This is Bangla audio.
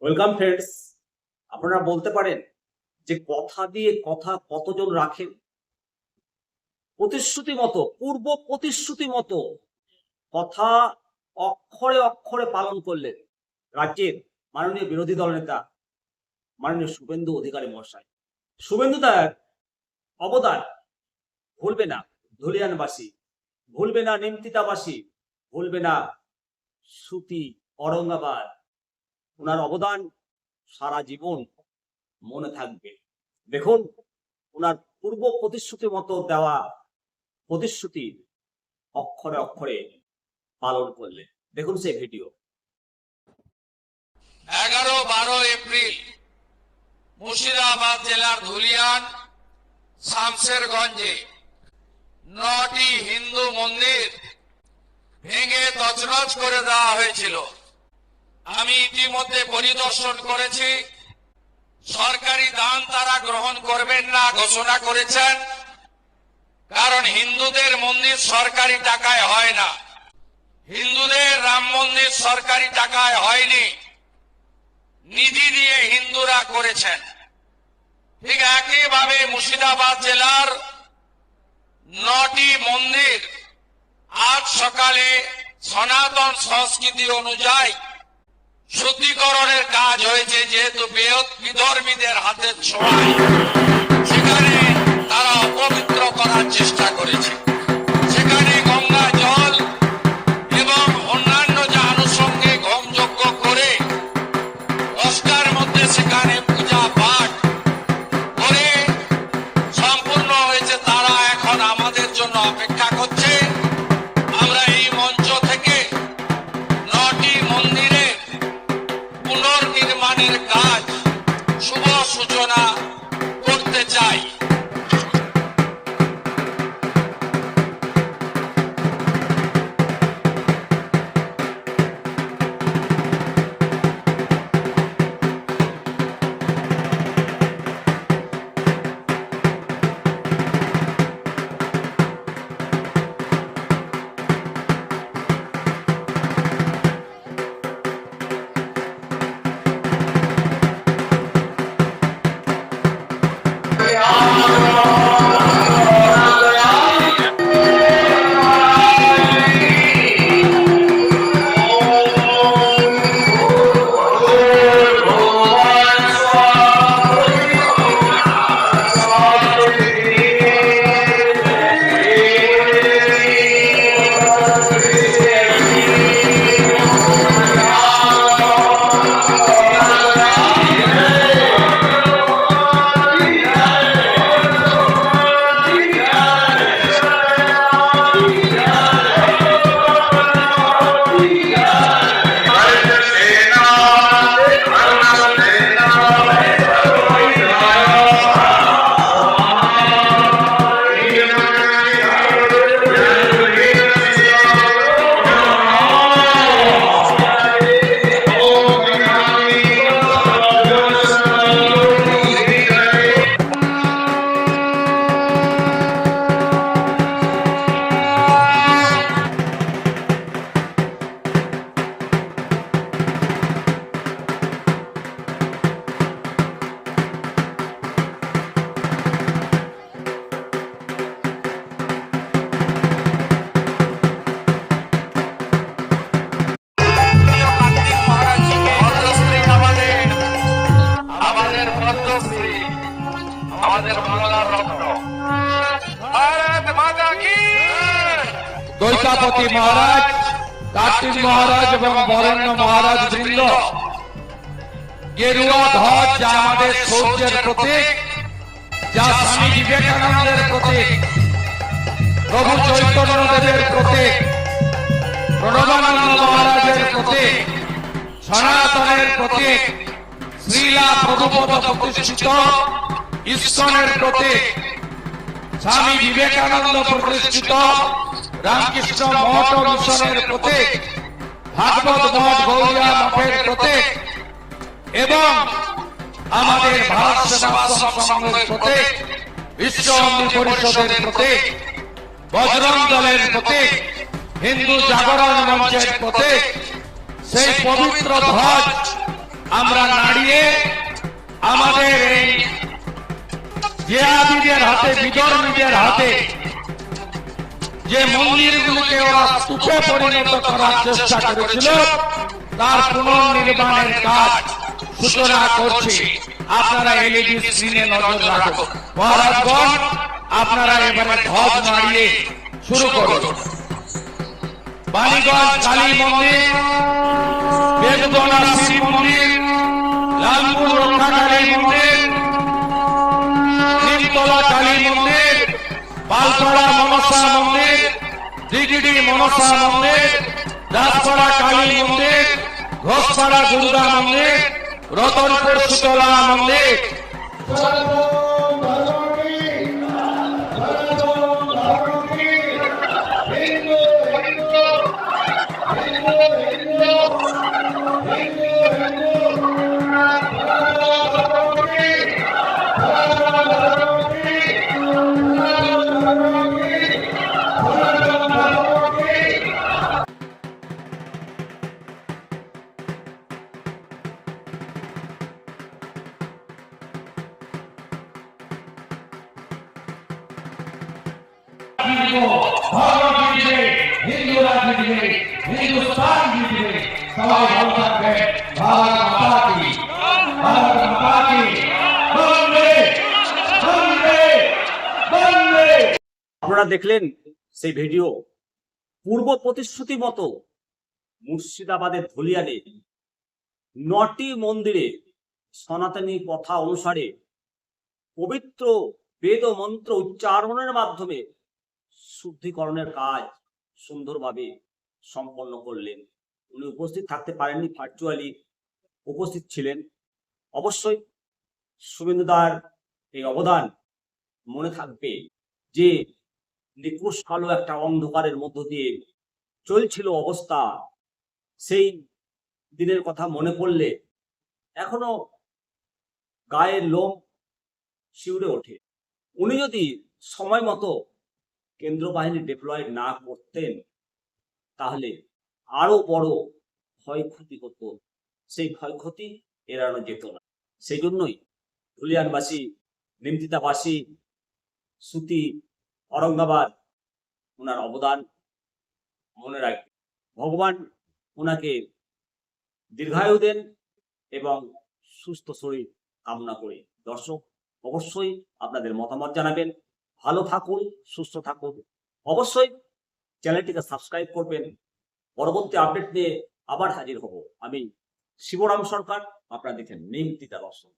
Welcome friends. আপনারা বলতে পারেন যে কথা দিয়ে কথা কতজন রাখেন? প্রতিশ্রুতি মতো, পূর্ব প্রতিশ্রুতি মতো কথা অক্ষরে অক্ষরে পালন করলেন রাজ্যের মাননীয় বিরোধী দল নেতা মাননীয় শুভেন্দু অধিকারী মহাশয়। শুভেন্দু দার অবদান ভুলবে না ধুলিয়ানবাসী, ভুলবে না নিমতিতাবাসী, ভুলবে না সুতি অরঙ্গাবাদ। ওনার অবদান সারা জীবন মনে থাকবে। দেখুন, ওনার পূর্ব প্রতিশ্রুতি মতো দেওয়া প্রতিশ্রুতি অক্ষরে অক্ষরে পালন করলে। দেখুন সেই ভিডিও। 11-12 এপ্রিল মুর্শিদাবাদ জেলার ধুলিয়ান শামশেরগঞ্জে 9টি হিন্দু মন্দির ভেঙে তছনছ করে দেওয়া হয়েছিল। আমি ইতিমধ্যে পরিদর্শন করেছি। সরকারি দান তারা গ্রহণ করবেন না ঘোষণা করেছেন, কারণ হিন্দুদের মন্দির সরকারি টাকায় হয় না। হিন্দুদের রাম মন্দির সরকারি টাকায় হয়নি, নিধি দিয়ে হিন্দুরা করেছেন। ঠিক একইভাবে মুর্শিদাবাদ জেলার 9টি মন্দির আজ সকালে সনাতন সংস্কৃতি অনুযায়ী শুদ্ধিকরণের কাজ হয়েছে, যেহেতু বিধর্মীদের হাতের ছোঁয়ায় সেখানে তারা অপবিত্র করার চেষ্টা করেছে। সেখানে গঙ্গা জল এবং অন্যান্য যে আনুষঙ্গিক হোমযজ্ঞ করে 10টার মধ্যে সেখানে পূজা পাঠ করে সম্পূর্ণ হয়েছে। তারা এখন আমাদের জন্য অপেক্ষা করছে। আমরা এই মঞ্চ থেকে 9টি মন্দিরে পুনর্নির্মাণের কাজ শুভ সূচনা করতে চাই। আমাদের বাংলার রত্ন ভারত মাতা কি দৈতাপতি মহারাজ, কার্তিক মহারাজ এবং বরেণ্য মহারাজ বৃন্দ, গেরুয়া ধ্বজ যা আমাদের শৌর্যের প্রতীক, যা স্বামী বিবেকানন্দের প্রতীক, প্রভু চৈতন্য দেবের প্রতীক, প্রণবানন্দ মহারাজের প্রতীক, সনাতনের প্রতীক, শ্রীলা প্রভুপদ প্রতিষ্ঠিত ইস্কনের প্রতীক, স্বামী বিবেকানন্দ প্রতিষ্ঠিত রামকৃষ্ণ মঠ মিশনের প্রতীক, ভাগবত মঠ গৌড়িয়া মঠের প্রতীক এবং আমাদের ভারত সেবাশ্রম সংঘের প্রতীক, বিশ্ব হিন্দু পরিষদের প্রতীক, বজরং দলের প্রতীক, হিন্দু জাগরণ মঞ্চের প্রতীক, সেই পবিত্র ধ্বজ আমরা নাড়িয়ে আমাদের এই জিহাদিদের হাতে, বিধর্মীদের হাতে যে মন্দিরগুলিকে ওরা স্তূপে পরিণত করার চেষ্টা করেছিল, তার পুনর্নির্মাণের কাজ সূচনা করছি। আপনারা এলইডি স্ক্রিনে নজর রাখুন। মহারাজগণ, আপনারা এবারে ধ্বজ নাড়িয়ে শুরু করুন। বাণীগঞ্জ কালী মন্দির, বেদবনা শিব মন্দির, লালপুর রক্ষাকালী মন্দির, নিমতলা কালী মন্দির, পালপাড়া মনসা মন্দির, দিগিডি মনসা মন্দির, দাসপাড়া কালী মন্দির, ঘোষপাড়া দুর্গা মন্দির, রতনপুর শীতলা মন্দির। হিন্দুরা জিতবে, হিন্দুস্তান জিতবে। সবাই ভালো থাকবে। ভারত মাতা কি, ভারত মাতা কি। বন্দে বন্দে বন্দে। আপনারা দেখলেন সেই ভিডিও। পূর্ব প্রতিশ্রুতি মতো মুর্শিদাবাদের ধুলিয়ানে 9টি মন্দিরে সনাতনী প্রথা অনুসারে পবিত্র বেদ ও মন্ত্র উচ্চারণের মাধ্যমে শুদ্ধিকরণের কাজ সুন্দরভাবে সম্পন্ন করলেন। উনি উপস্থিত থাকতে পারেননি, ভার্চুয়ালি উপস্থিত ছিলেন। অবশ্যই শুভেন্দুদার এই অবদান মনে থাকবে, যে নিকুশ কালো একটা অন্ধকারের মধ্য দিয়ে চলছিল অবস্থা। সেই দিনের কথা মনে পড়লে এখনো গায়ের লোম শিউরে ওঠে। উনি যদি সময় মতো কেন্দ্র বাহিনী ডিপ্লয়েড না করতেন, তাহলে আরো বড় ক্ষয়ক্ষতি হতো। সেই ক্ষয়ক্ষতি এড়ানো যেত না। সেই জন্যই ধুলিয়ানবাসী, নিমতিতাবাসী, সুতি, औरंगाबाद ওনার অবদান মনে রাখবে। ভগবান ওনাকে দীর্ঘায়ু দেন এবং সুস্থ শরীর কামনা করে। দর্শক, অবশ্যই আপনাদের মতামত জানাবেন। ভালো থাকুন, সুস্থ থাকুন। অবশ্যই চ্যানেলটিকে সাবস্ক্রাইব করবেন। পরবর্তী আপডেট নিয়ে আবার হাজির হব। আমি শিবরাম সরকার, আপনারা দেখেন নিমতিতা দর্শন।